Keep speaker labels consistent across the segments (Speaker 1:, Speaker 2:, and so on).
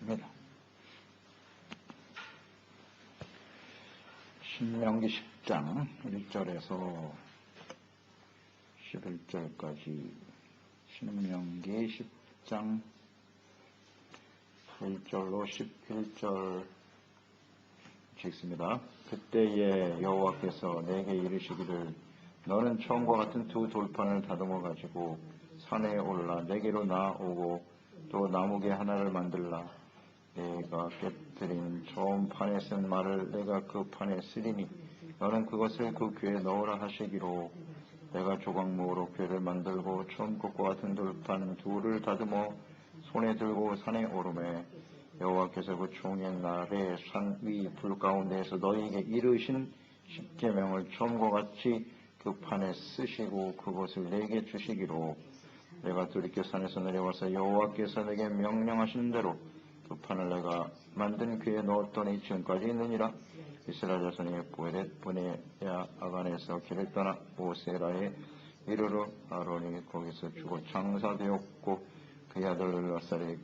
Speaker 1: 하겠습니다. 신명기 10장 1절에서 11절까지 신명기 10장 1절로 11절 읽습니다. 그때에 여호와께서 내게 이르시기를 너는 처음과 같은 두 돌판을 다듬어 가지고 산에 올라 내게로 나오고 또 나무개 하나를 만들라. 내가 깨뜨린 처음 판에 쓴 말을 내가 그 판에 쓰리니 너는 그것을 그 궤에 넣으라 하시기로 내가 조각목으로 궤를 만들고 처음 것과 같은 돌판 둘을 다듬어 손에 들고 산에 오르매 여호와께서 그 총의 날에 산 위 불 가운데에서 너희에게 이르신 십계명을 처음과 같이 그 판에 쓰시고 그것을 내게 주시기로 내가 돌이켜 산에서 내려와서 여호와께서 내게 명령하신 대로 그 판을 내가 만든 궤에 넣었더니 지금까지 있느니라. 이스라엘 자손이 보헤렛 브네야 아간에서 길을 떠나 오세라에 이르러 아론이 거기서 죽어 장사되었고 그의 아들 라살이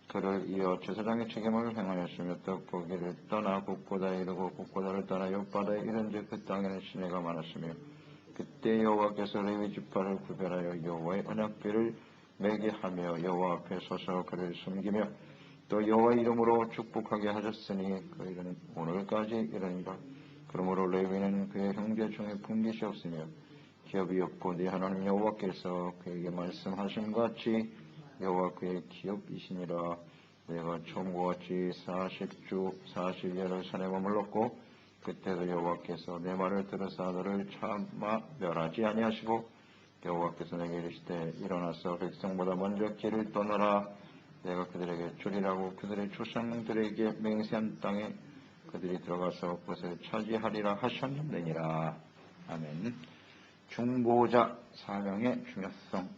Speaker 1: 그를 이어 제사장의 책임을 행하였으며 떡보기를 떠나 곡고다에 이르고 곡고다를 떠나 욥바다에 이른즉 그 땅에는 시내가 많았으며 그때 여호와께서 레위 지파를 구별하여 여호와의 언약궤를 매게 하며 여호와 앞에 서서 그를 숨기며 또 여호와 이름으로 축복하게 하셨으니 그 일은 오늘까지 이르니라. 그러므로 레위는 그의 형제 중에 분깃이 없으며 기업이 없고 네 하나님 여호와께서 그에게 말씀하신 같이 여호와 그의 기업이시니라. 내가 처음과 같이 40주 40년을 산에 머물렀고 그때도 여호와께서 내 말을 들으사 너를 차마 멸하지 아니하시고 여호와께서 내게 이르시되 일어나서 백성보다 먼저 길을 떠나라. 내가 그들에게 주리라고 그들의 조상들에게 맹세한 땅에 그들이 들어가서 그것을 차지하리라 하셨느니라. 아멘. 중보자 사명의 중요성.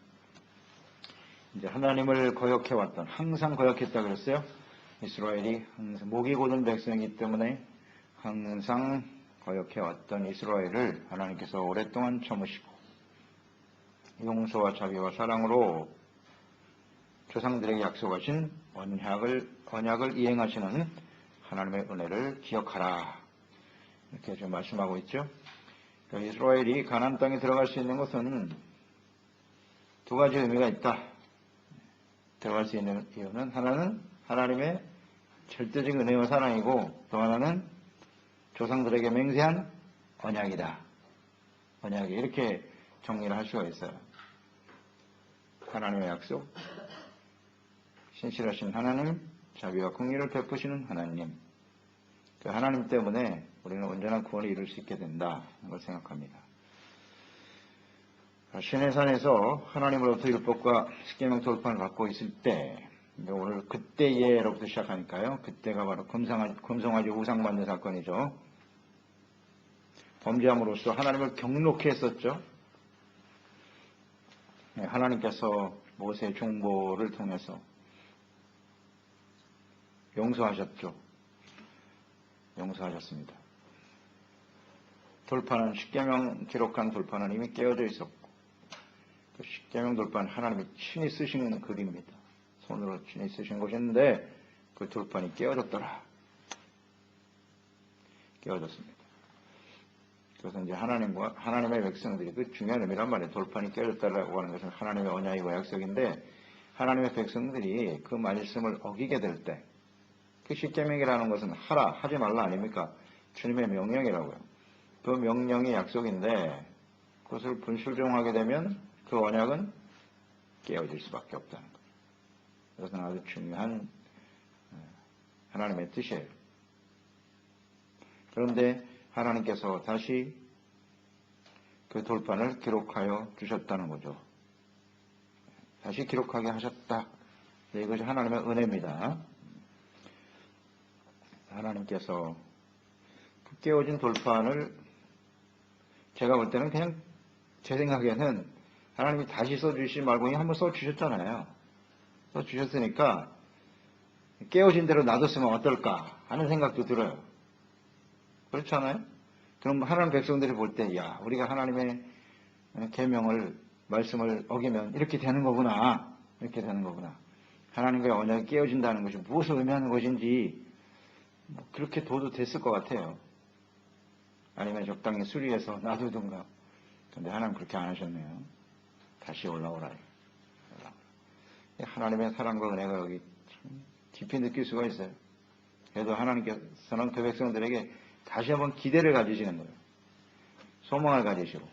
Speaker 1: 이제 하나님을 거역해왔던, 항상 거역했다 그랬어요. 이스라엘이 항상 목이 곧은 백성이기 때문에 항상 거역해왔던 이스라엘을 하나님께서 오랫동안 참으시고 용서와 자비와 사랑으로 조상들에게 약속하신 언약을 이행하시는 하나님의 은혜를 기억하라. 이렇게 지금 말씀하고 있죠. 그러니까 이스라엘이 가나안 땅에 들어갈 수 있는 것은 두 가지 의미가 있다. 들어갈 수 있는 이유는 하나는 하나님의 절대적인 은혜와 사랑이고 또 하나는 조상들에게 맹세한 언약이다. 언약이 이렇게 정리를 할 수가 있어요. 하나님의 약속, 신실하신 하나님, 자비와 긍휼을 베푸시는 하나님. 그 하나님 때문에 우리는 온전한 구원을 이룰 수 있게 된다. 걸 생각합니다. 시내산에서 하나님으로부터 율법과 십계명 돌판을 갖고 있을 때 오늘 그때에로부터 시작하니까요. 그때가 바로 금송아지 우상 만든 사건이죠. 범죄함으로써 하나님을 경록히 했었죠. 하나님께서 모세의 중보를 통해서 용서하셨죠. 용서하셨습니다. 돌판은 십계명 기록한 돌판은 이미 깨어져 있었고 그 십계명 돌판 하나님이 친히 쓰신 글입니다. 손으로 친히 쓰신 것인데 그 돌판이 깨어졌더라. 깨어졌습니다. 그래서 이제 하나님의 백성들이 그 중요한 의미란 말이에요. 돌판이 깨어졌다라고 하는 것은 하나님의 언약이고 약속인데 하나님의 백성들이 그 말씀을 어기게 될 때 그 십계명이라는 것은 하라 하지 말라 아닙니까? 주님의 명령이라고요. 그 명령이 약속인데 그것을 불순종하게 되면 그 언약은 깨어질 수밖에 없다는 거죠. 그것은 아주 중요한 하나님의 뜻이에요. 그런데 하나님께서 다시 그 돌판을 기록하여 주셨다는 거죠. 다시 기록하게 하셨다. 이것이 하나님의 은혜입니다. 하나님께서 그 깨어진 돌판을 제가 볼 때는 그냥 제 생각에는 하나님이 다시 써주시지 말고 그냥 한번 써주셨잖아요. 써주셨으니까 깨어진 대로 놔뒀으면 어떨까 하는 생각도 들어요. 그렇지 않아요? 그럼 하나님 백성들이 볼 때, 야, 우리가 하나님의 계명을, 말씀을 어기면 이렇게 되는 거구나. 이렇게 되는 거구나. 하나님과의 언약이 깨어진다는 것이 무엇을 의미하는 것인지 그렇게 둬도 됐을 것 같아요. 아니면 적당히 수리해서 놔두든가. 근데 하나님 그렇게 안 하셨네요. 다시 올라오라. 하나님의 사랑과 은혜가 여기 참 깊이 느낄 수가 있어요. 그래도 하나님께서는 그 백성들에게 다시 한번 기대를 가지시는 거예요. 소망을 가지시고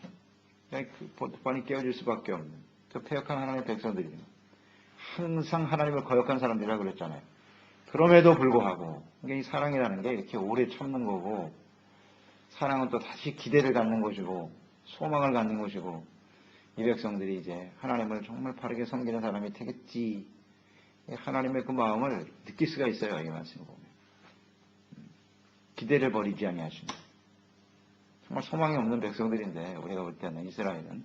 Speaker 1: 그 보트판이 깨어질 수밖에 없는 그 패역한 하나님의 백성들이에요. 항상 하나님을 거역한 사람들이라 그랬잖아요. 그럼에도 불구하고 이게 이 사랑이라는 게 이렇게 오래 참는 거고, 사랑은 또 다시 기대를 갖는 것이고 소망을 갖는 것이고, 이 백성들이 이제 하나님을 정말 바르게 섬기는 사람이 되겠지, 하나님의 그 마음을 느낄 수가 있어요. 이 말씀을 보면 기대를 버리지 아니하시는, 정말 소망이 없는 백성들인데 우리가 볼 때는 이스라엘은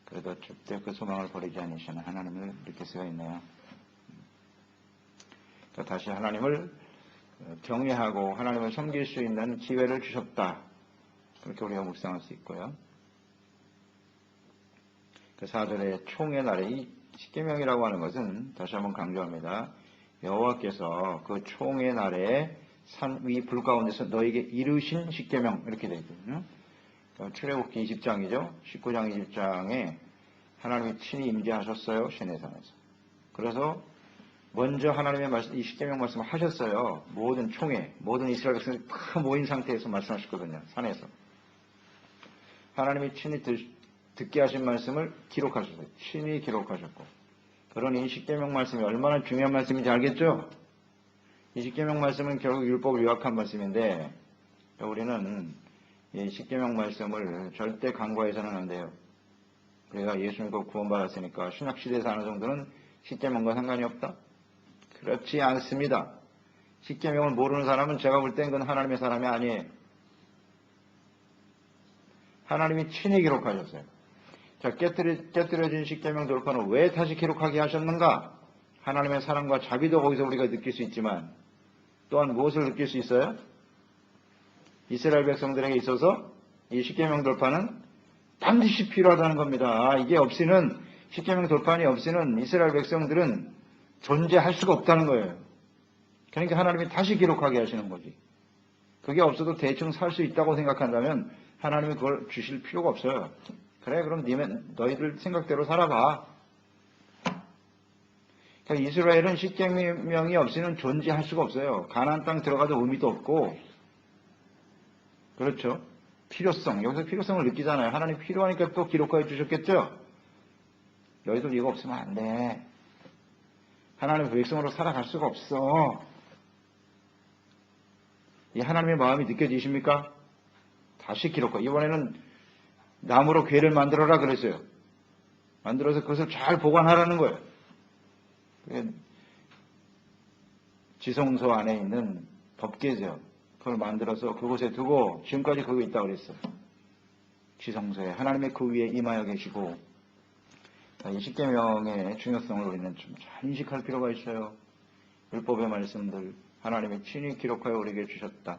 Speaker 1: 그래도 절대 그 소망을 버리지 않으시는 하나님을 느낄 수가 있네요. 다시 하나님을 경외하고 하나님을 섬길 수 있는 기회를 주셨다, 그렇게 우리가 묵상할 수 있고요. 그 4절의 총의 날에, 이 십계명이라고 하는 것은 다시 한번 강조합니다. 여호와께서 그 총의 날에 산 위 불 가운데서 너에게 이르신 십계명, 이렇게 되어 있거든요. 출애굽기 20장이죠. 19장 20장에 하나님이 친히 임재하셨어요, 시내산에서. 그래서 먼저 하나님의 말씀, 이 십계명 말씀을 하셨어요. 모든 총회, 모든 이스라엘 백성들이 다 모인 상태에서 말씀하셨거든요, 산에서. 하나님이 친히 듣게 하신 말씀을 기록하셨어요. 친히 기록하셨고. 그러니 이 십계명 말씀이 얼마나 중요한 말씀인지 알겠죠? 이 십계명 말씀은 결국 율법을 요약한 말씀인데, 우리는 이 십계명 말씀을 절대 간과해서는 안 돼요. 우리가 예수 믿고 구원받았으니까 신약시대에 사는 정도는 십계명과 상관이 없다? 그렇지 않습니다. 십계명을 모르는 사람은 제가 볼 땐 그건 하나님의 사람이 아니에요. 하나님이 친히 기록하셨어요. 자, 깨뜨려진 십계명 돌판을 왜 다시 기록하게 하셨는가? 하나님의 사랑과 자비도 거기서 우리가 느낄 수 있지만, 또한 무엇을 느낄 수 있어요? 이스라엘 백성들에게 있어서 이 십계명 돌판은 반드시 필요하다는 겁니다. 이게 없이는, 십계명 돌판이 없이는 이스라엘 백성들은 존재할 수가 없다는 거예요. 그러니까 하나님이 다시 기록하게 하시는 거지. 그게 없어도 대충 살 수 있다고 생각한다면 하나님이 그걸 주실 필요가 없어요. 그래, 그럼 너희들 생각대로 살아봐. 그러니까 이스라엘은 십계명이 없이는 존재할 수가 없어요. 가나안 땅 들어가도 의미도 없고, 그렇죠? 필요성, 여기서 필요성을 느끼잖아요. 하나님 필요하니까 또 기록하여 주셨겠죠? 너희들 이거 없으면 안 돼. 하나님의 백성으로 살아갈 수가 없어. 이 하나님의 마음이 느껴지십니까? 다시 기록하. 이번에는 나무로 궤를 만들어라 그랬어요. 만들어서 그것을 잘 보관하라는 거예요. 지성소 안에 있는 법궤죠. 그걸 만들어서 그곳에 두고 지금까지 거기 있다고 그랬어요. 지성소에 하나님의 그 위에 임하여 계시고, 이 십계명의 중요성을 우리는 좀 잘 인식할 필요가 있어요. 율법의 말씀들 하나님이 친히 기록하여 우리에게 주셨다.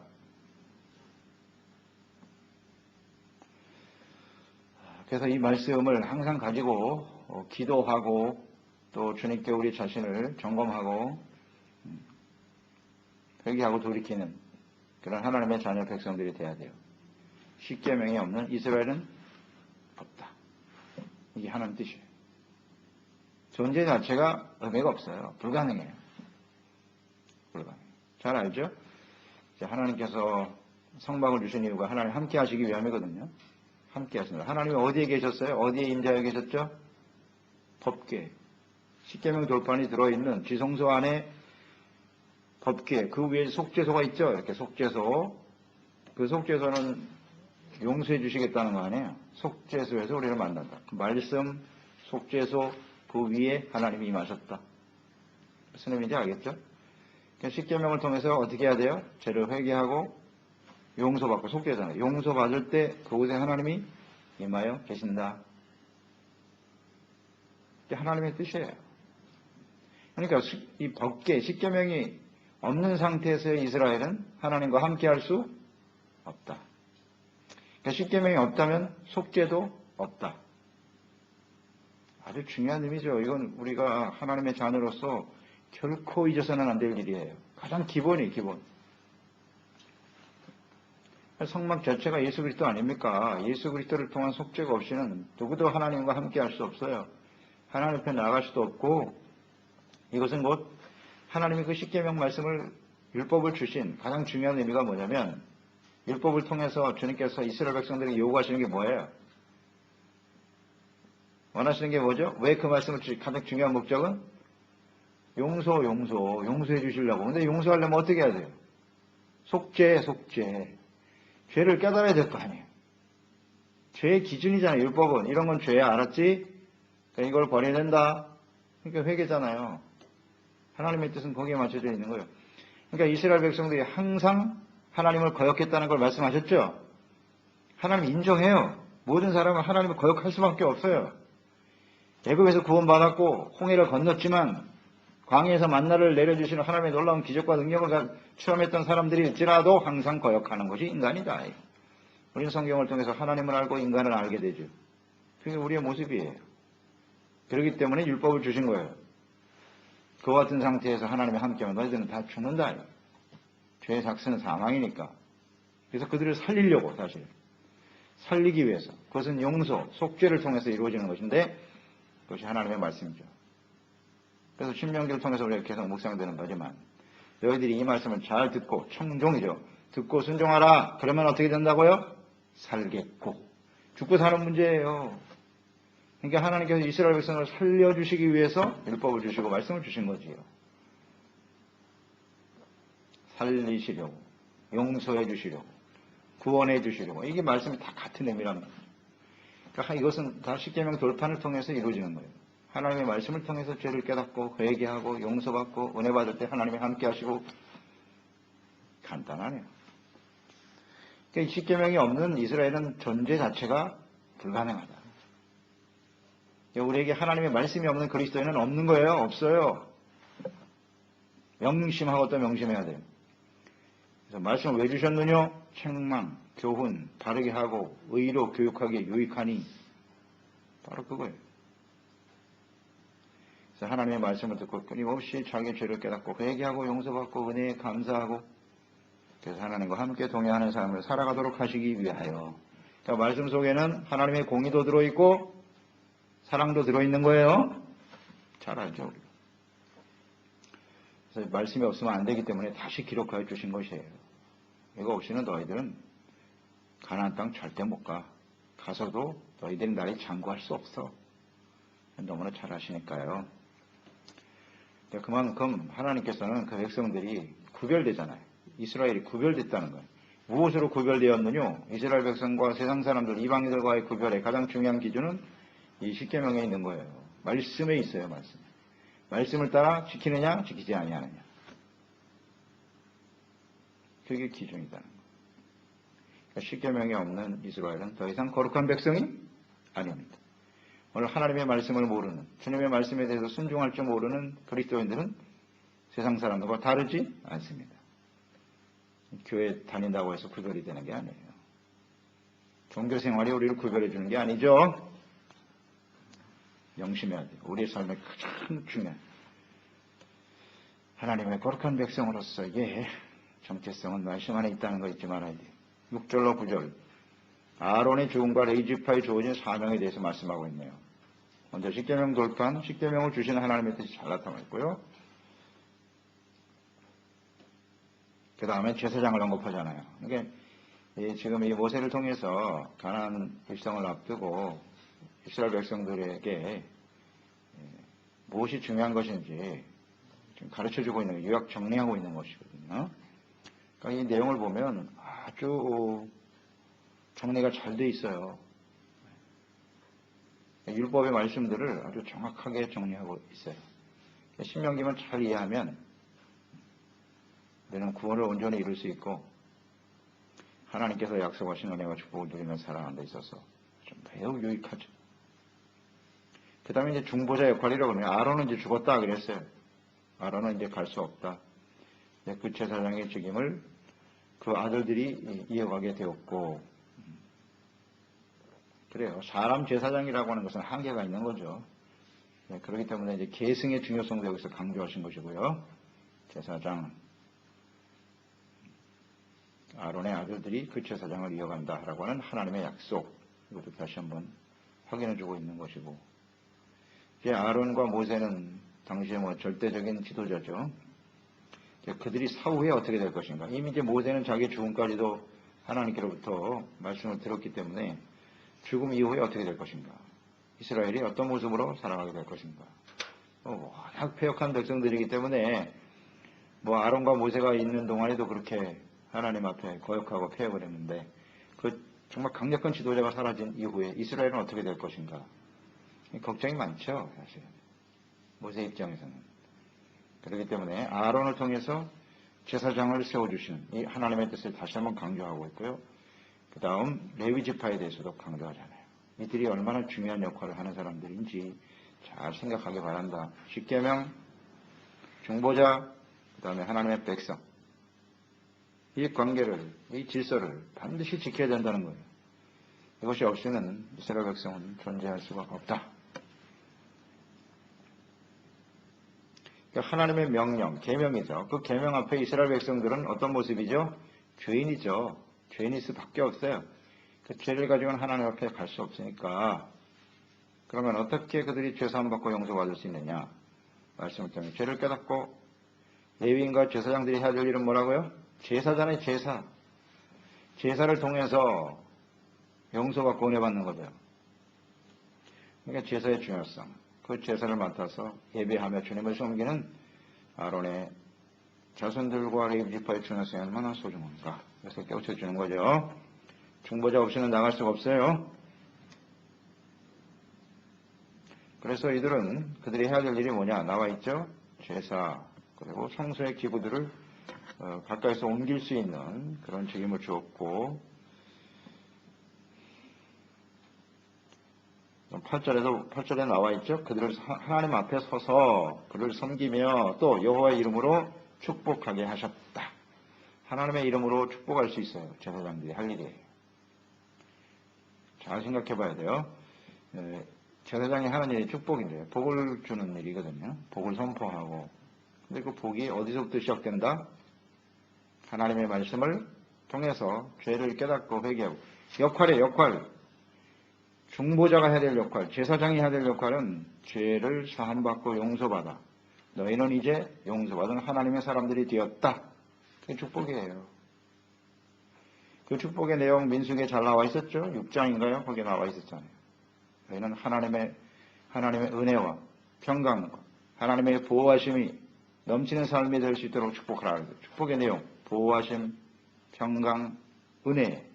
Speaker 1: 그래서 이 말씀을 항상 가지고 기도하고, 또 주님께 우리 자신을 점검하고 회개하고 돌이키는 그런 하나님의 자녀 백성들이 돼야 돼요. 십계명이 없는 이스라엘은 없다. 이게 하나님 뜻이에요. 존재 자체가 의미가 없어요. 불가능해요. 불가능해요. 잘 알죠? 하나님께서 성막을 주신 이유가 하나님 함께 하시기 위함이거든요. 함께 하십니다. 하나님이 어디에 계셨어요? 어디에 임재하여 계셨죠? 법궤. 십계명 돌판이 들어있는 지성소 안에 법궤, 그 위에 속죄소가 있죠. 이렇게 속죄소. 그 속죄소는 용서해 주시겠다는 거 아니에요. 속죄소에서 우리를 만난다. 그 말씀, 속죄소, 그 위에 하나님이 임하셨다. 무슨 의미인지 알겠죠? 십계명을 통해서 어떻게 해야 돼요? 죄를 회개하고 용서받고, 속죄잖아요. 용서받을 때 그곳에 하나님이 임하여 계신다. 이게 하나님의 뜻이에요. 그러니까 이 법궤, 십계명이 없는 상태에서의 이스라엘은 하나님과 함께 할 수 없다. 그러니까 십계명이 없다면 속죄도 없다. 아주 중요한 의미죠. 이건 우리가 하나님의 자녀로서 결코 잊어서는 안 될 일이에요. 가장 기본이 기본. 성막 자체가 예수 그리스도 아닙니까? 예수 그리스도를 통한 속죄가 없이는 누구도 하나님과 함께 할 수 없어요. 하나님 앞에 나아갈 수도 없고, 이것은 곧 하나님이 그 십계명 말씀을 율법을 주신 가장 중요한 의미가 뭐냐면, 율법을 통해서 주님께서 이스라엘 백성들에게 요구하시는 게 뭐예요? 원하시는 게 뭐죠? 왜 그 말씀을 주신 가장 중요한 목적은? 용서해 주시려고. 근데 용서하려면 어떻게 해야 돼요? 속죄. 죄를 깨달아야 될 거 아니에요. 죄의 기준이잖아요. 율법은. 이런 건 죄야. 알았지? 그러니까 이걸 버려야 된다. 그러니까 회개잖아요. 하나님의 뜻은 거기에 맞춰져 있는 거예요. 그러니까 이스라엘 백성들이 항상 하나님을 거역했다는 걸 말씀하셨죠? 하나님 인정해요. 모든 사람은 하나님을 거역할 수밖에 없어요. 애굽에서 구원받았고 홍해를 건넜지만 광야에서 만나를 내려주시는 하나님의 놀라운 기적과 능력을 체험했던 사람들일지라도 항상 거역하는 것이 인간이다. 우리는 성경을 통해서 하나님을 알고 인간을 알게 되죠. 그게 우리의 모습이에요. 그렇기 때문에 율법을 주신 거예요. 그와 같은 상태에서 하나님이 함께하면 너희들은 다 죽는다. 죄의 삭스는 사망이니까. 그래서 그들을 살리려고 사실. 살리기 위해서. 그것은 용서, 속죄를 통해서 이루어지는 것인데 그것이 하나님의 말씀이죠. 그래서 신명기를 통해서 우리가 계속 묵상되는 거지만 너희들이 이 말씀을 잘 듣고 청종이죠. 듣고 순종하라. 그러면 어떻게 된다고요? 살겠고. 죽고 사는 문제예요. 그러니까 하나님께서 이스라엘 백성을 살려주시기 위해서 율법을 주시고 말씀을 주신 거지요. 살리시려고, 용서해 주시려고, 구원해 주시려고. 이게 말씀이 다 같은 의미라는 거죠. 그러니까 이것은 다 십계명 돌판을 통해서 이루어지는 거예요. 하나님의 말씀을 통해서 죄를 깨닫고 회개하고 용서받고 은혜 받을 때 하나님이 함께 하시고. 간단하네요. 그러니까 십계명이 없는 이스라엘은 존재 자체가 불가능하다. 우리에게 하나님의 말씀이 없는 그리스도인은 없는 거예요? 없어요. 명심하고 또 명심해야 돼요. 그래서 말씀을 왜 주셨느냐? 책망, 교훈, 바르게 하고 의로 교육하기에 유익하니. 바로 그거예요. 그래서 하나님의 말씀을 듣고 끊임없이 자기의 죄를 깨닫고 회개하고 용서받고 은혜에 감사하고 그래서 하나님과 함께 동행하는 삶을 살아가도록 하시기 위하여. 그러니까 말씀 속에는 하나님의 공의도 들어있고 사랑도 들어있는 거예요. 잘 알죠, 우리가. 그래서 말씀이 없으면 안 되기 때문에 다시 기록하여 주신 것이에요. 이거 없이는 너희들은 가나안 땅 절대 못 가. 가서도 너희들이 나를 장구할 수 없어. 너무나 잘 아시니까요. 그만큼 하나님께서는 그 백성들이 구별되잖아요. 이스라엘이 구별됐다는 거예요. 무엇으로 구별되었느냐? 이스라엘 백성과 세상 사람들, 이방인들과의 구별의 가장 중요한 기준은 이 십계명에 있는 거예요. 말씀에 있어요, 말씀. 말씀을 따라 지키느냐, 지키지 아니하느냐. 그게 기준이다는 거예요. 그러니까 십계명이 없는 이스라엘은 더 이상 거룩한 백성이 아닙니다. 오늘 하나님의 말씀을 모르는, 주님의 말씀에 대해서 순종할 줄 모르는 그리스도인들은 세상 사람들과 다르지 않습니다. 교회 다닌다고 해서 구별이 되는 게 아니에요. 종교 생활이 우리를 구별해 주는 게 아니죠. 명심해야 돼요. 우리의 삶의 가장 중요한 하나님의 거룩한 백성으로서 정체성은 말씀 안에 있다는 거 잊지 말아야 돼요. 6절로 9절 아론의 죽음과 레위지파에 주어진 사명에 대해서 말씀하고 있네요. 먼저 십계명 돌판, 십계명을 주시는 하나님의 뜻이 잘 나타나 있고요. 그 다음에 제사장을 언급하잖아요. 그러니까 지금 이 모세를 통해서 가나안 일성을 앞두고 이스라엘 백성들에게 무엇이 중요한 것인지 지금 가르쳐주고 있는, 요약 정리하고 있는 것이거든요. 그러니까 이 내용을 보면 아주 정리가 잘 돼 있어요. 율법의 말씀들을 아주 정확하게 정리하고 있어요. 신명기만 잘 이해하면 우리는 구원을 온전히 이룰 수 있고 하나님께서 약속하신 은혜와 축복을 누리며 살아가는 데 있어서 좀 매우 유익하죠. 그 다음에 이제 중보자 역할이라고 하면 아론은 이제 죽었다 그랬어요. 아론은 이제 갈 수 없다. 그 제사장의 책임을 그 아들들이 이어가게 되었고, 그래요. 사람 제사장이라고 하는 것은 한계가 있는 거죠. 그렇기 때문에 이제 계승의 중요성도 여기서 강조하신 것이고요. 제사장, 아론의 아들들이 그 제사장을 이어간다라고 하는 하나님의 약속, 이것도 다시 한번 확인해주고 있는 것이고, 이제 아론과 모세는 당시에 절대적인 지도자죠. 그들이 사후에 어떻게 될 것인가. 이미 이제 모세는 자기 죽음까지도 하나님께로부터 말씀을 들었기 때문에 죽음 이후에 어떻게 될 것인가. 이스라엘이 어떤 모습으로 살아가게 될 것인가. 워낙 패역한 백성들이기 때문에 아론과 모세가 있는 동안에도 그렇게 하나님 앞에 거역하고 패역을 했는데 그 정말 강력한 지도자가 사라진 이후에 이스라엘은 어떻게 될 것인가. 걱정이 많죠, 사실. 모세 입장에서는. 그렇기 때문에 아론을 통해서 제사장을 세워주시는 이 하나님의 뜻을 다시 한번 강조하고 있고요. 그 다음 레위 지파에 대해서도 강조하잖아요. 이들이 얼마나 중요한 역할을 하는 사람들인지 잘 생각하기 바란다. 십계명, 중보자, 그 다음에 하나님의 백성. 이 관계를, 이 질서를 반드시 지켜야 된다는 거예요. 이것이 없이는 이스라엘 백성은 존재할 수가 없다. 하나님의 명령, 계명이죠. 그 계명 앞에 이스라엘 백성들은 어떤 모습이죠? 죄인이죠. 죄인일 수밖에 없어요. 그 죄를 가지고는 하나님 앞에 갈 수 없으니까 그러면 어떻게 그들이 죄사함 받고 용서받을 수 있느냐? 말씀을 통해 죄를 깨닫고 레위인과 제사장들이 해야 될 일은 뭐라고요? 제사잖아요, 제사. 제사를 통해서 용서받고 은혜 받는 거죠. 그러니까 제사의 중요성. 그 제사를 맡아서 예배하며 주님을 섬기는 아론의 자손들과 레위 지파의 중요성이 얼마나 소중한가. 그래서 깨우쳐주는 거죠. 중보자 없이는 나갈 수가 없어요. 그래서 이들은 그들이 해야 될 일이 뭐냐 나와 있죠. 제사 그리고 성소의 기구들을 가까이서 옮길 수 있는 그런 책임을 주었고 8절에 나와 있죠. 그들을 하나님 앞에 서서 그를 섬기며 또 여호와의 이름으로 축복하게 하셨다. 하나님의 이름으로 축복할 수 있어요. 제사장들이 할 일이에요. 잘 생각해 봐야 돼요. 제사장이 하는 일이 축복인데요. 복을 주는 일이거든요. 복을 선포하고. 근데 그 복이 어디서부터 시작된다? 하나님의 말씀을 통해서 죄를 깨닫고 회개하고. 역할. 중보자가 해야 될 역할, 제사장이 해야 될 역할은 죄를 사함받고 용서받아. 너희는 이제 용서받은 하나님의 사람들이 되었다. 그게 축복이에요. 그 축복의 내용 민수기에 잘 나와 있었죠? 6장인가요? 거기에 나와 있었잖아요. 너희는 하나님의 은혜와 평강과 하나님의 보호하심이 넘치는 삶이 될 수 있도록 축복하라. 축복의 내용, 보호하심, 평강, 은혜.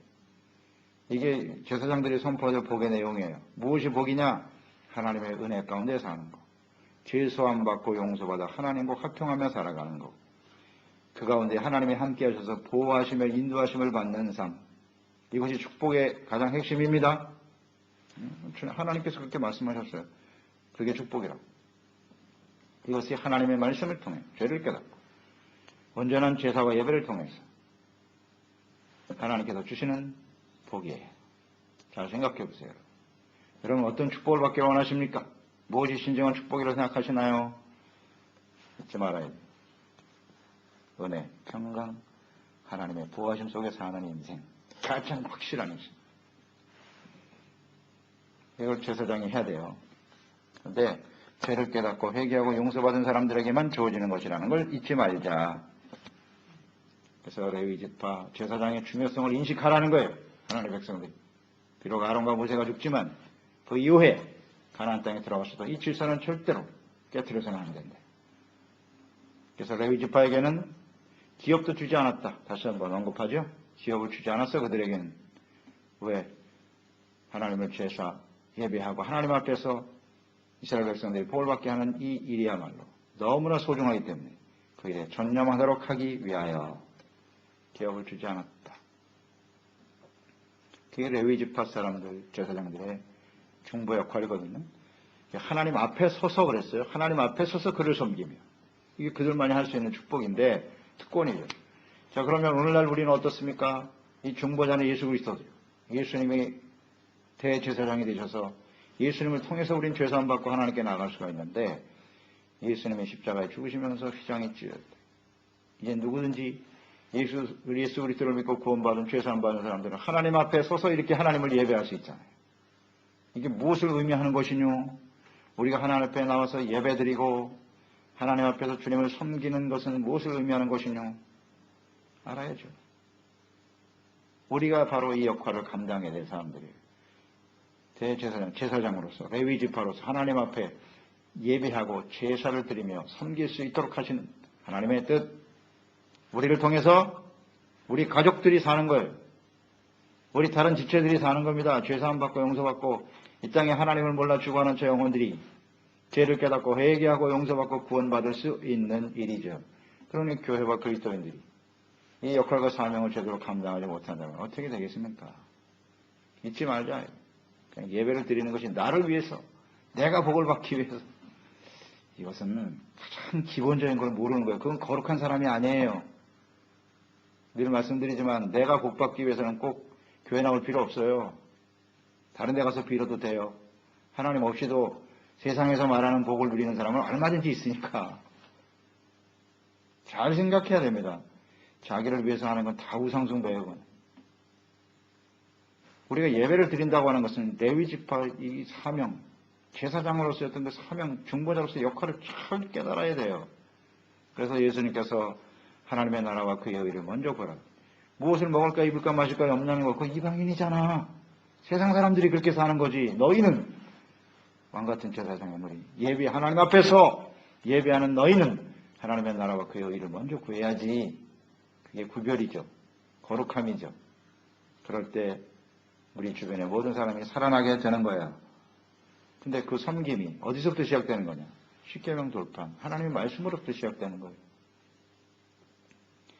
Speaker 1: 이게 제사장들이 선포할 복의 내용이에요. 무엇이 복이냐? 하나님의 은혜 가운데 사는 거. 죄수함 받고 용서받아 하나님과 화평하며 살아가는 거. 그 가운데 하나님이 함께 하셔서 보호하시며 인도하심을 받는 삶. 이것이 축복의 가장 핵심입니다. 하나님께서 그렇게 말씀하셨어요. 그게 축복이라고. 이것이 하나님의 말씀을 통해 죄를 깨닫고 온전한 제사와 예배를 통해서 하나님께서 주시는 복이에요. 잘 생각해 보세요. 여러분 어떤 축복을 받기 원하십니까? 무엇이 진정한 축복이라고 생각하시나요? 잊지 말아야 돼요. 은혜, 평강, 하나님의 보호하심 속에 사는 인생. 가장 확실한 인생. 이걸 제사장이 해야 돼요. 그런데 죄를 깨닫고 회개하고 용서받은 사람들에게만 주어지는 것이라는 걸 잊지 말자. 그래서 레위 지파 제사장의 중요성을 인식하라는 거예요. 하나님의 백성들이. 비록 아론과 모세가 죽지만 그 이후에 가나안 땅에 들어가서도 이 질서는 절대로 깨트려서는 안 된다. 그래서 레위 지파에게는 기업도 주지 않았다. 다시 한번 언급하죠. 기업을 주지 않았어 그들에게는. 왜? 하나님을 제사 예배하고 하나님 앞에서 이스라엘 백성들이 복을 받게 하는 이 일이야말로 너무나 소중하기 때문에 그 일에 전념하도록 하기 위하여 기업을 주지 않았다. 그게 레위 지파 사람들, 제사장들의 중보 역할이거든요. 하나님 앞에 서서 그랬어요. 하나님 앞에 서서 그를 섬기며. 이게 그들만이 할 수 있는 축복인데 특권이죠. 자, 그러면 오늘날 우리는 어떻습니까? 이 중보자는 예수 그리스도죠. 예수님이 대제사장이 되셔서 예수님을 통해서 우린 죄사함 받고 하나님께 나갈 수가 있는데 예수님의 십자가에 죽으시면서 휘장이 찢어졌다. 이제 누구든지 예수 그리스도를 믿고 구원받은 죄사함 받은 사람들은 하나님 앞에 서서 이렇게 하나님을 예배할 수 있잖아요. 이게 무엇을 의미하는 것이뇨? 우리가 하나님 앞에 나와서 예배드리고 하나님 앞에서 주님을 섬기는 것은 무엇을 의미하는 것이뇨? 알아야죠. 우리가 바로 이 역할을 감당해야 될 사람들이에요. 대제사장, 제사장으로서 레위 지파로서 하나님 앞에 예배하고 제사를 드리며 섬길 수 있도록 하시는 하나님의 뜻, 우리를 통해서 우리 가족들이 사는 거예요. 우리 다른 지체들이 사는 겁니다. 죄사함 받고 용서받고 이 땅에 하나님을 몰라 죽어가는 저 영혼들이 죄를 깨닫고 회개하고 용서받고 구원받을 수 있는 일이죠. 그러니 교회와 그리스도인들이 이 역할과 사명을 제대로 감당하지 못한다면 어떻게 되겠습니까? 잊지 말자. 그냥 예배를 드리는 것이 나를 위해서, 내가 복을 받기 위해서. 이것은 가장 기본적인 걸 모르는 거예요. 그건 거룩한 사람이 아니에요. 늘 말씀드리지만 내가 복 받기 위해서는 꼭 교회 나올 필요 없어요. 다른 데 가서 빌어도 돼요. 하나님 없이도 세상에서 말하는 복을 누리는 사람은 얼마든지 있으니까. 잘 생각해야 됩니다. 자기를 위해서 하는 건 다 우상숭배예요. 우리가 예배를 드린다고 하는 것은 레위 지파 이 사명, 제사장으로서 어떤 그 사명, 중보자로서 역할을 잘 깨달아야 돼요. 그래서 예수님께서 하나님의 나라와 그의 의를 먼저 보라. 무엇을 먹을까 입을까 마실까 염려하는 거 그거 이방인이잖아. 세상 사람들이 그렇게 사는 거지. 너희는 왕같은 제사장의 무리 예배 하나님 앞에서 예배하는 너희는 하나님의 나라와 그의 의를 먼저 구해야지. 그게 구별이죠. 거룩함이죠. 그럴 때 우리 주변의 모든 사람이 살아나게 되는 거야. 근데 그 섬김이 어디서부터 시작되는 거냐? 십계명 돌파. 하나님의 말씀으로부터 시작되는 거예요.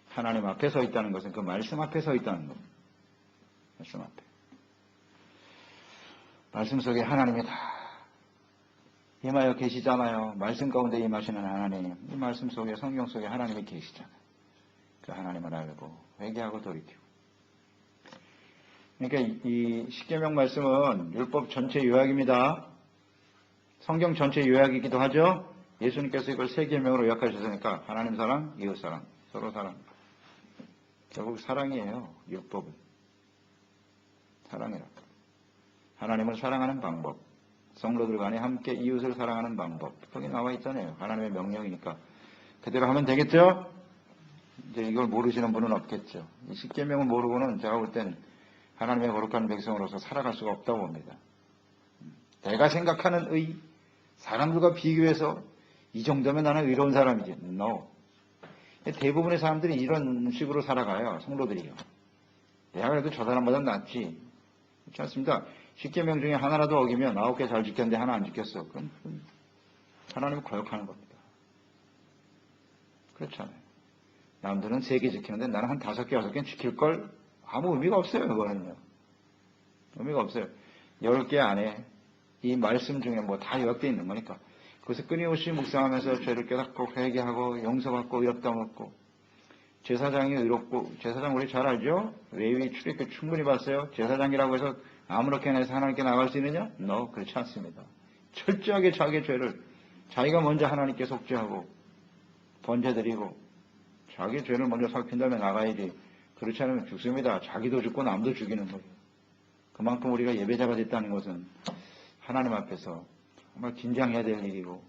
Speaker 1: 하나님 앞에 서 있다는 것은 그 말씀 앞에 서 있다는 거예요. 말씀 앞에. 말씀 속에 하나님이 다 임하여 계시잖아요. 말씀 가운데 임하시는 하나님. 이 말씀 속에, 성경 속에 하나님이 계시잖아요. 그 하나님을 알고 회개하고 돌이키고. 그러니까 이 십계명 말씀은 율법 전체 요약입니다. 성경 전체 요약이기도 하죠. 예수님께서 이걸 세 계명으로 요약하셨으니까 하나님 사랑, 이웃 사랑, 서로 사랑. 결국 사랑이에요. 율법은. 사랑이라. 하나님을 사랑하는 방법. 성도들 간에 함께 이웃을 사랑하는 방법. 거기 나와 있잖아요. 하나님의 명령이니까. 그대로 하면 되겠죠? 이제 이걸 모르시는 분은 없겠죠. 이 십계명을 모르고는 제가 볼 때는 하나님의 거룩한 백성으로서 살아갈 수가 없다고 봅니다. 내가 생각하는 의, 사람들과 비교해서 이 정도면 나는 의로운 사람이지. No. 대부분의 사람들이 이런 식으로 살아가요. 성도들이요. 내가 그래도 저 사람보다 낫지. 그렇지 않습니다. 십계명 중에 하나라도 어기면 9개 잘 지켰는데 하나 안 지켰어. 그럼 하나님을 거역하는 겁니다. 그렇잖아요. 남들은 3개 지키는데 나는 한 5개, 6개 지킬 걸 아무 의미가 없어요. 그거는요. 의미가 없어요. 10개 안에 이 말씀 중에 뭐 다 요약되어 있는 거니까. 그것을 끊임없이 묵상하면서 죄를 깨닫고 회개하고 용서받고 의롭다 먹고 제사장이 의롭고 제사장 우리 잘 알죠? 레위 출애굽 충분히 봤어요. 제사장이라고 해서 아무렇게나 해서 하나님께 나갈 수 있느냐? No, 그렇지 않습니다. 철저하게 자기의 죄를 자기가 먼저 하나님께 속죄하고 번제드리고 자기의 죄를 먼저 살핀 다음에 나가야지. 그렇지 않으면 죽습니다. 자기도 죽고 남도 죽이는 거예요. 그만큼 우리가 예배자가 됐다는 것은 하나님 앞에서 정말 긴장해야 될 일이고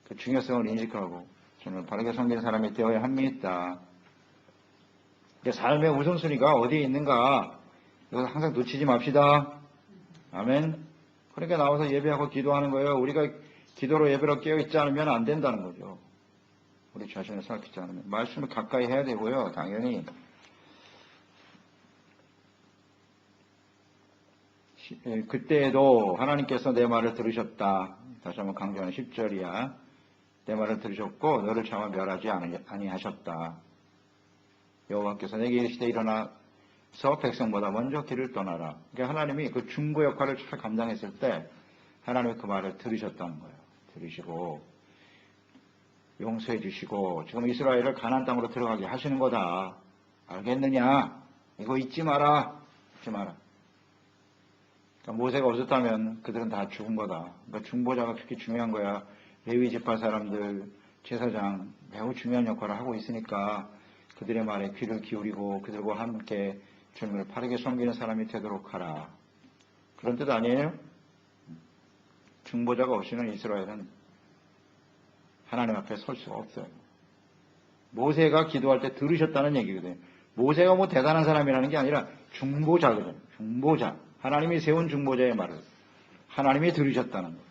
Speaker 1: 그 중요성을 인식하고 저는 바르게 섬기는 사람이 되어야 합니다. 삶의 우선순위가 어디에 있는가 이것을 항상 놓치지 맙시다. 아멘. 그러니까 나와서 예배하고 기도하는 거예요. 우리가 기도로 예배로 깨어있지 않으면 안 된다는 거죠. 우리 자신을 살피지 않으면. 말씀을 가까이 해야 되고요. 당연히 그때에도 하나님께서 내 말을 들으셨다. 다시 한번 강조하는 10절이야. 내 말을 들으셨고 너를 차마 멸하지 아니하셨다. 여호와께서 내게 이르시되 일어나서 백성보다 먼저 길을 떠나라. 그러니까 하나님이 그 중보 역할을 잘 감당했을 때 하나님이 그 말을 들으셨다는 거예요. 들으시고 용서해 주시고 지금 이스라엘을 가나안 땅으로 들어가게 하시는 거다. 알겠느냐? 이거 잊지 마라. 잊지 마라. 그러니까 모세가 없었다면 그들은 다 죽은 거다. 그러니까 중보자가 특히 중요한 거야. 레위 지파 사람들, 제사장 매우 중요한 역할을 하고 있으니까 그들의 말에 귀를 기울이고 그들과 함께 주님을 바르게 섬기는 사람이 되도록 하라. 그런 뜻 아니에요? 중보자가 없이는 이스라엘은 하나님 앞에 설 수가 없어요. 모세가 기도할 때 들으셨다는 얘기거든요. 모세가 뭐 대단한 사람이라는 게 아니라 중보자거든요. 중보자. 하나님이 세운 중보자의 말을 하나님이 들으셨다는 거예요.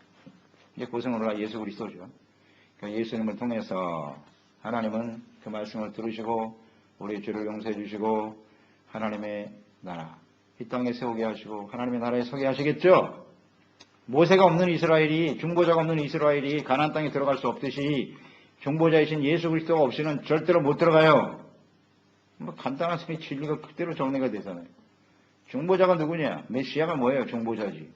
Speaker 1: 이제 고생을 예수 그리스도죠. 그러니까 예수님을 통해서 하나님은 그 말씀을 들으시고 우리의 죄를 용서해 주시고 하나님의 나라 이 땅에 세우게 하시고 하나님의 나라에 서게 하시겠죠. 모세가 없는 이스라엘이 중보자가 없는 이스라엘이 가나안 땅에 들어갈 수 없듯이 중보자이신 예수 그리스도가 없이는 절대로 못 들어가요. 뭐 간단한 소리 진리가 그대로 정리가 되잖아요. 중보자가 누구냐? 메시아가 뭐예요? 중보자지.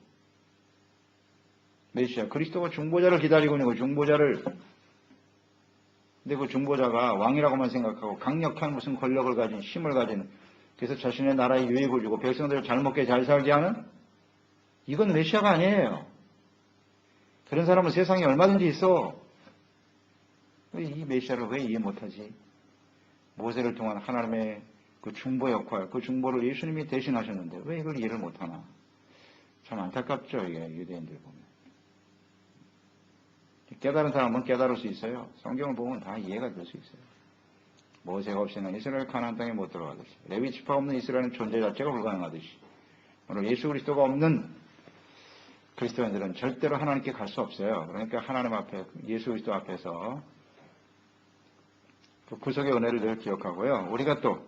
Speaker 1: 메시아 그리스도가 중보자를 기다리고 있는 거예요. 중보자를. 근데 그 중보자가 왕이라고만 생각하고 강력한 무슨 권력을 가진 힘을 가진 그래서 자신의 나라에 유익을 주고 백성들을 잘 먹게 잘 살게 하는 이건 메시아가 아니에요. 그런 사람은 세상에 얼마든지 있어. 이 메시아를 왜 이해 못하지? 모세를 통한 하나님의 그 중보 역할, 그 중보를 예수님이 대신하셨는데 왜 이걸 이해를 못하나? 참 안타깝죠. 이게 유대인들 보면. 깨달은 사람은 깨달을 수 있어요. 성경을 보면 다 이해가 될 수 있어요. 모세가 없이는 이스라엘 가나안 땅에 못 들어가듯이 레위 지파 없는 이스라엘은 존재 자체가 불가능하듯이 오늘 예수 그리스도가 없는 그리스도인들은 절대로 하나님께 갈 수 없어요. 그러니까 하나님 앞에 예수 그리스도 앞에서 그 구속의 은혜를 늘 기억하고요. 우리가 또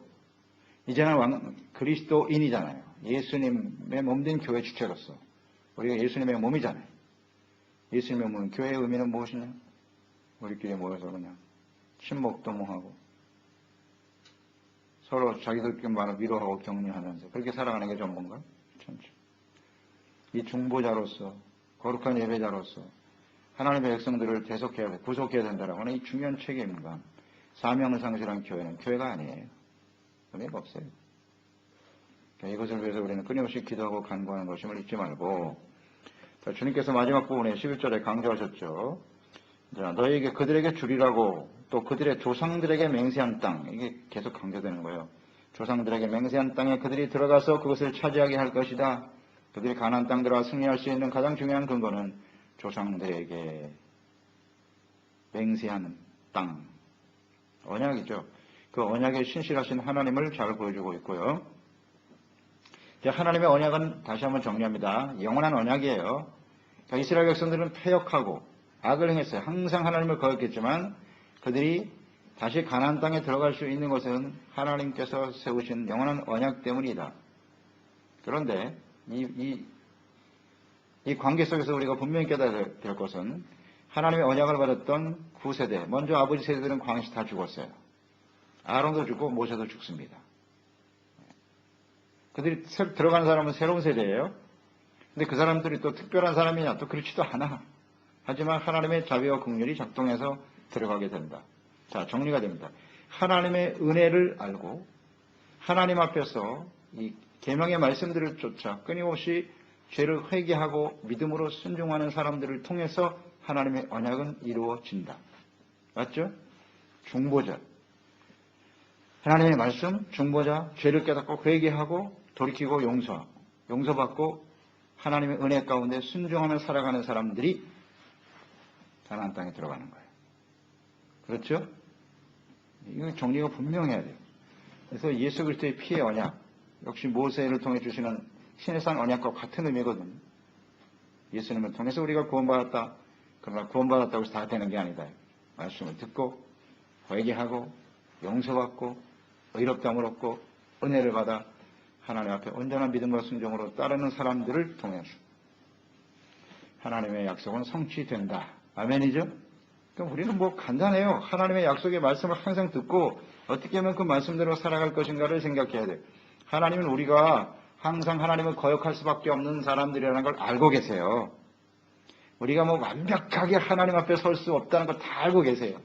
Speaker 1: 이제는 그리스도인이잖아요. 예수님의 몸된 교회 주체로서 우리가 예수님의 몸이잖아요. 예수님의 몸, 교회의 의미는 무엇이냐? 우리끼리 모여서 그냥 친목도모하고 서로 자기들끼리만 위로하고 격려하면서 그렇게 살아가는 게 전부인가요? 참죠. 이 중보자로서 거룩한 예배자로서 하나님의 백성들을 대속해야 돼, 구속해야 된다라고 하는 이 중요한 책임과 사명을 상실한 교회는 교회가 아니에요. 의미가 없어요. 그러니까 이것을 위해서 우리는 끊임없이 기도하고 간구하는 것임을 잊지 말고 자, 주님께서 마지막 부분에 11절에 강조하셨죠. 자, 너희에게 그들에게 주리라고 또 그들의 조상들에게 맹세한 땅 이게 계속 강조되는 거예요. 조상들에게 맹세한 땅에 그들이 들어가서 그것을 차지하게 할 것이다. 그들이 가나안 땅 들어와 승리할 수 있는 가장 중요한 근거는 조상들에게 맹세한 땅 언약이죠. 그 언약에 신실하신 하나님을 잘 보여주고 있고요. 하나님의 언약은 다시 한번 정리합니다. 영원한 언약이에요. 그러니까 이스라엘 백성들은 패역하고 악을 행했어요. 항상 하나님을 거역했지만 그들이 다시 가나안 땅에 들어갈 수 있는 것은 하나님께서 세우신 영원한 언약 때문이다. 그런데 이 관계 속에서 우리가 분명히 깨달아야 될 것은 하나님의 언약을 받았던 9세대, 먼저 아버지 세대들은 광야에서 다 죽었어요. 아론도 죽고 모세도 죽습니다. 그들이 들어가는 사람은 새로운 세대예요. 근데 그 사람들이 또 특별한 사람이냐? 또 그렇지도 않아. 하지만 하나님의 자비와 긍휼이 작동해서 들어가게 된다. 자, 정리가 됩니다. 하나님의 은혜를 알고 하나님 앞에서 이 계명의 말씀들을 쫓아 끊임없이 죄를 회개하고 믿음으로 순종하는 사람들을 통해서 하나님의 언약은 이루어진다. 맞죠? 중보자. 하나님의 말씀, 중보자, 죄를 깨닫고 회개하고 돌이키고 용서받고 하나님의 은혜 가운데 순종하며 살아가는 사람들이 가나안 땅에 들어가는 거예요. 그렇죠? 이거 정리가 분명해야 돼요. 그래서 예수 그리스도의 피의 언약, 역시 모세를 통해 주시는 시내산 언약과 같은 의미거든요. 예수님을 통해서 우리가 구원받았다. 그러나 구원받았다고 해서 다 되는 게 아니다. 말씀을 듣고 회개하고 용서받고 의롭다함을 얻고 은혜를 받아 하나님 앞에 온전한 믿음과 순종으로 따르는 사람들을 통해서 하나님의 약속은 성취된다. 아멘이죠? 그럼 우리는 뭐 간단해요. 하나님의 약속의 말씀을 항상 듣고 어떻게 하면 그 말씀대로 살아갈 것인가를 생각해야 돼요. 하나님은 우리가 항상 하나님을 거역할 수밖에 없는 사람들이라는 걸 알고 계세요. 우리가 뭐 완벽하게 하나님 앞에 설 수 없다는 걸 다 알고 계세요.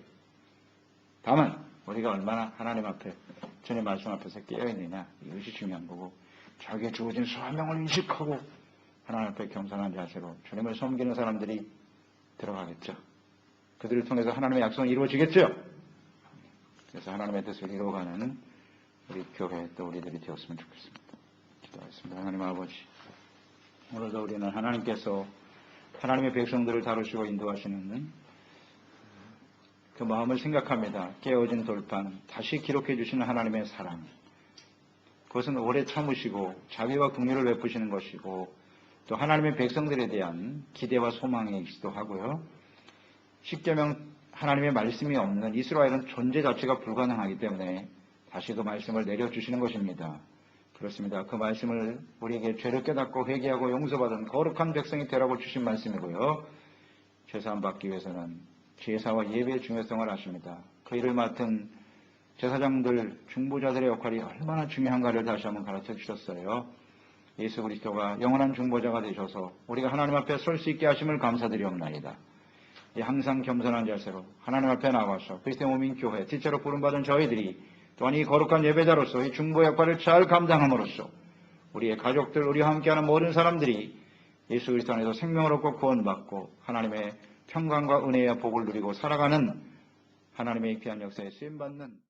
Speaker 1: 다만 우리가 얼마나 하나님 앞에 주님 말씀 앞에서 깨어있느냐 이것이 중요한 거고 자기의 주어진 사명을 인식하고 하나님 앞에 겸손한 자세로 주님을 섬기는 사람들이 들어가겠죠. 그들을 통해서 하나님의 약속은 이루어지겠죠. 그래서 하나님의 뜻을 이루어가는 우리 교회 또 우리들이 되었으면 좋겠습니다. 기도하겠습니다. 하나님 아버지, 오늘도 우리는 하나님께서 하나님의 백성들을 다루시고 인도하시는 그 마음을 생각합니다. 깨어진 돌판, 다시 기록해 주시는 하나님의 사랑. 그것은 오래 참으시고 자비와 긍휼을 베푸시는 것이고 또 하나님의 백성들에 대한 기대와 소망이기도 하고요. 십계명 하나님의 말씀이 없는 이스라엘은 존재 자체가 불가능하기 때문에 다시 그 말씀을 내려주시는 것입니다. 그렇습니다. 그 말씀을 우리에게 죄를 깨닫고 회개하고 용서받은 거룩한 백성이 되라고 주신 말씀이고요. 죄사함 받기 위해서는 제사와 예배의 중요성을 아십니다. 그 일을 맡은 제사장들, 중보자들의 역할이 얼마나 중요한가를 다시 한번 가르쳐 주셨어요. 예수 그리스도가 영원한 중보자가 되셔서 우리가 하나님 앞에 설 수 있게 하심을 감사드리옵나이다. 항상 겸손한 자세로 하나님 앞에 나와서 그리스도의 몸인 교회, 지체로 부름받은 저희들이 또한 이 거룩한 예배자로서 이 중보 역할을 잘 감당함으로써 우리의 가족들, 우리와 함께하는 모든 사람들이 예수 그리스도 안에서 생명을 얻고 구원받고 하나님의 평강과 은혜와 복을 누리고 살아가는 하나님의 귀한 역사에 쓰임받는